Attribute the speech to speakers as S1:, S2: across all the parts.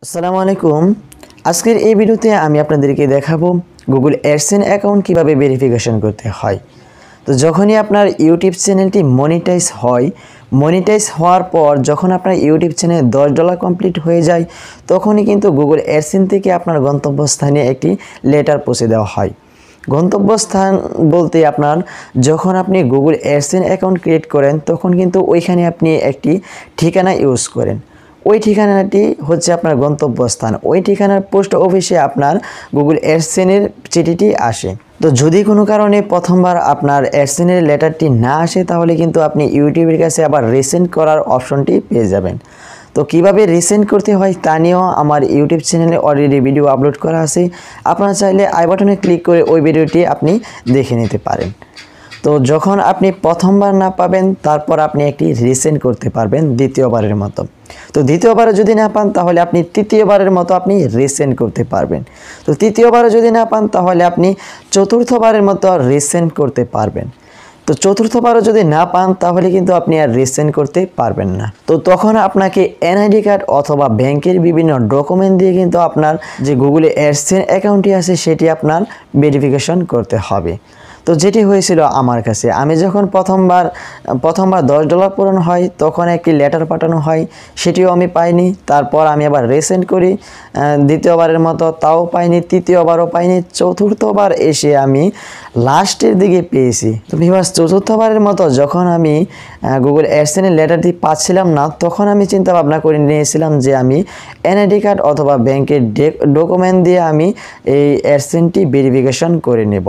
S1: আসসালামু আলাইকুম। আজকের এই ভিডিওতে আমি আপনাদেরকে দেখাবো গুগল অ্যাডসেন্স অ্যাকাউন্ট কিভাবে ভেরিফিকেশন করতে হয়। তো যখনই আপনার ইউটিউব চ্যানেলটি মনিটাইজ হওয়ার পর যখন আপনার ইউটিউব চ্যানেলে $10 কমপ্লিট হয়ে যায়, তখনই কিন্তু গুগল অ্যাডসেন্স থেকে আপনার গন্তব্যস্থানে একটি লেটার পৌঁছে দেওয়া হয়। গন্তব্যস্থান বলতে আপনার যখন আপনি গুগল অ্যাডসেন্স অ্যাকাউন্ট ক্রিয়েট করেন, তখন কিন্তু ওইখানে আপনি একটি ঠিকানা ইউজ করেন। ওই ঠিকানাটি হচ্ছে আপনার গন্তব্যস্থান। ওই ঠিকানার পোস্ট অফিসে আপনার গুগল অ্যাডসেন্সের চিঠিটি আসে। তো যদি কোনো কারণে প্রথমবার আপনার অ্যাডসেন্সের লেটারটি না আসে, তাহলে কিন্তু আপনি ইউটিউবের কাছে আবার রিসেন্ড করার অপশনটি পেয়ে যাবেন। তো কিভাবে রিসেন্ড করতে হয় তা নিয়েও আমার ইউটিউব চ্যানেলে অলরেডি ভিডিও আপলোড করা আছে। আপনারা চাইলে আই বাটনে ক্লিক করে ওই ভিডিওটি আপনি দেখে নিতে পারেন। তো যখন আপনি প্রথমবার না পাবেন, তারপর আপনি একটি রিসেন্ড করতে পারবেন দ্বিতীয়বারের মতো। তো দ্বিতীয়বারে যদি না পান, তাহলে আপনি তৃতীয়বারের মতো আপনি রিসেন্ড করতে পারবেন। তো তৃতীয়বারে যদি না পান, তাহলে আপনি চতুর্থবারের মতো রিসেন্ড করতে পারবেন। তো চতুর্থবারও যদি না পান, তাহলে কিন্তু আপনি আর রিসেন্ড করতে পারবেন না। তো তখন আপনাকে এনআইডি কার্ড অথবা ব্যাংকের বিভিন্ন ডকুমেন্ট দিয়ে কিন্তু আপনার যে গুগলে অ্যাডসেন্স অ্যাকাউন্টটি আছে সেটি আপনার ভেরিফিকেশন করতে হবে। তো যেটি হয়েছিল আমার কাছে, আমি যখন প্রথমবার $10 পূরণ হয়, তখন একটি লেটার পাঠানো হয়, সেটিও আমি পাইনি। তারপর আমি আবার রিসেন্ড করি দ্বিতীয়বারের মতো, তাও পাইনি। তৃতীয়বারও পাইনি। চতুর্থবার এসে আমি লাস্টের দিকে পেয়েছি। তো ভিউয়ার্স, চতুর্থবারের মতো যখন আমি গুগল অ্যাডসেন্সের লেটারটি পাচ্ছিলাম না, তখন আমি চিন্তা ভাবনা করে নিয়েছিলাম যে আমি এনআইডি কার্ড অথবা ব্যাংকের ডকুমেন্ট দিয়ে আমি এই অ্যাডসেন্সটি ভেরিফিকেশন করে নেব।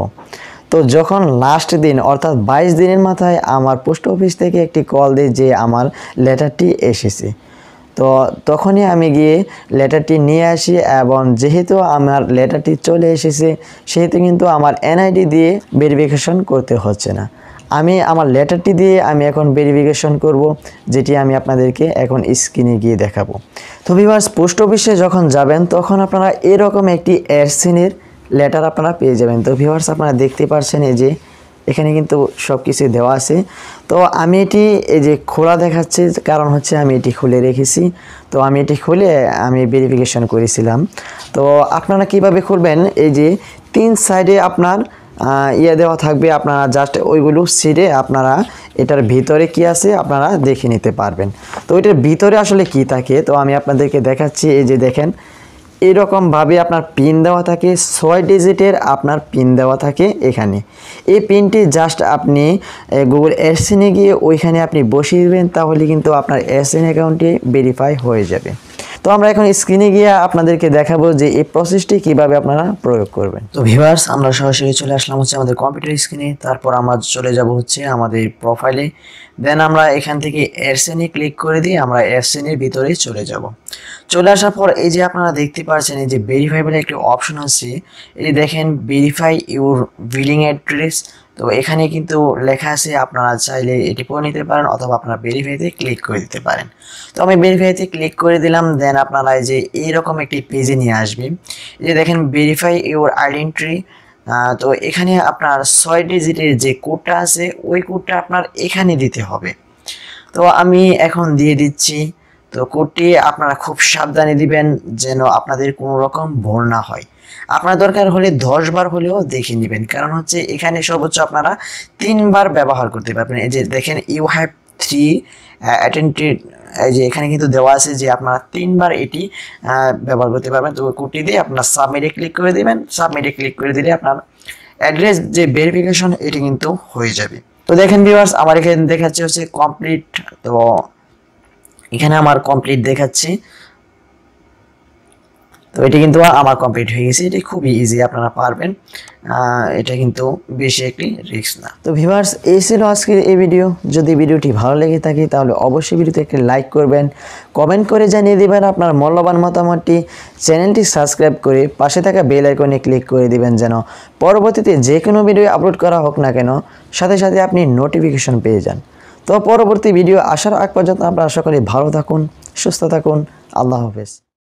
S1: তো যখন লাস্ট দিন অর্থাৎ 22 দিনের মাথায় আমার পোস্ট অফিস থেকে একটি কল দেয় যে আমার লেটারটি এসেছে, তো তখনই আমি গিয়ে লেটারটি নিয়ে আসি। এবং যেহেতু আমার লেটারটি চলে এসেছে, সেহেতু কিন্তু আমার এনআইডি দিয়ে ভেরিফিকেশন করতে হচ্ছে না। আমি আমার লেটারটি দিয়ে আমি এখন ভেরিফিকেশন করব, যেটি আমি আপনাদেরকে এখন স্ক্রিনে গিয়ে দেখাবো। তো ভিউয়ার্স, পোস্ট অফিসে যখন যাবেন, তখন আপনারা এরকম একটি অ্যাডসেন্সের লেটার আপনারা পেয়ে যাবেন। তো ভিউয়ার্স, আপনারা দেখতে পাচ্ছেন এই যে এখানে কিন্তু সব কিছু দেওয়া আছে। তো আমি এটি এই যে খোলা দেখাচ্ছে, কারণ হচ্ছে আমি এটি খুলে রেখেছি। তো আমি এটি খুলে আমি ভেরিফিকেশন করেছিলাম। তো আপনারা কিভাবে খুলবেন, এই যে 3 সাইডে আপনার দেওয়া থাকবে, আপনারা জাস্ট ওইগুলো ছিঁড়ে আপনারা এটার ভিতরে কি আছে আপনারা দেখে নিতে পারবেন। তো এটার ভিতরে আসলে কি থাকে, তো আমি আপনাদেরকে দেখাচ্ছি। এই যে দেখেন, এরকমভাবে আপনার পিন দেওয়া থাকে, 6 ডিজিটের আপনার পিন দেওয়া থাকে এখানে। এই পিনটি জাস্ট আপনি গুগল অ্যাডসেন্সে গিয়ে ওইখানে আপনি বসিয়ে দেবেন, তাহলে কিন্তু আপনার অ্যাডসেন্স অ্যাকাউন্টটি ভেরিফাই হয়ে যাবে। তো আমরা এখন স্ক্রিনে গিয়ে আপনাদেরকে দেখাবো যে এই প্রসেসটি কিভাবে আপনারা প্রয়োগ করবেন। তো ভিউয়ার্স, আমরা সরাসরি চলে আসলাম হচ্ছে আমাদের কম্পিউটার স্ক্রিনে। তারপর আমরা চলে যাব হচ্ছে আমাদের প্রোফাইলে। দেন আমরা এখান থেকে অ্যাডসেন্সে ক্লিক করে দিয়ে আমরা অ্যাডসেন্সের ভিতরে চলে যাব। চলে আসার পর এই যে আপনারা দেখতে পাচ্ছেন, এই যে ভেরিফাই বলে একটি অপশন আছে। এই দেখেন, ভেরিফাই ইউর বিলিং অ্যাড্রেস। তো এখানে কিন্তু লেখা আছে, আপনারা চাইলে এটি পড়ে নিতে পারেন অথবা আপনারা ভেরিফাইতে ক্লিক করে দিতে পারেন। তো আমি ভেরিফাইতে ক্লিক করে দিলাম। দেন আপনারা এই যে এইরকম একটি পেজে নিয়ে আসবে। এই যে দেখেন, ভেরিফাই ইউর আইডেন্টিটি। তো এখানে আপনার 6 ডিজিটের যে কোডটা আছে, ওই কোডটা আপনার এখানে দিতে হবে। তো আমি এখন দিয়ে দিচ্ছি। তো কোডটি আপনারা খুব সাবধানে দিবেন, যেন আপনাদের কোনো রকম ভুল না হয়। আপনার দরকার হলে 10 বার হলেও দেখে নেবেন, কারণ হচ্ছে এখানে সর্বোচ্চ আপনারা 3 বার ব্যবহার করতে পারবেন। এই যে দেখেন, ইউ হ্যাভ 3 অ্যাটেন্টেড। এই যে এখানে কিন্তু দেওয়া আছে যে আপনারা 3 বার এটি ব্যবহার করতে পারবেন। তো কোডটি দিয়ে আপনার সাবমিটে ক্লিক করে দিবেন। সাবমিটে ক্লিক করে দিলে আপনার অ্যাড্রেস যে ভেরিফিকেশন এটি কিন্তু হয়ে যাবে। তো দেখেন ভিউয়ার্স, আমার এখানে দেখাচ্ছে হচ্ছে কমপ্লিট। তো এখানে আমার কমপ্লিট দেখাচ্ছে। তো এটি কিন্তু আমার কমপ্লিট হয়ে গেছে। এটি খুবই ইজি, আপনারা পারবেন। এটা কিন্তু বেশি একটি রিস্ক না। তো ভিউয়ার্স, এই ছিল আজকের এই ভিডিও। যদি ভিডিওটি ভালো লেগে থাকে, তাহলে অবশ্যই ভিডিওতে একটি লাইক করবেন, কমেন্ট করে জানিয়ে দিবেন আপনার মূল্যবান মতামতটি। চ্যানেলটি সাবস্ক্রাইব করে পাশে থাকা বেল আইকনে ক্লিক করে দিবেন, যেন পরবর্তীতে যে কোনো ভিডিও আপলোড করা হোক না কেন, সাথে সাথে আপনি নোটিফিকেশন পেয়ে যান। তো পরবর্তী ভিডিও আসার আগ পর্যন্ত আপনারা সকলে ভালো থাকুন, সুস্থ থাকুন। আল্লাহ হাফেজ।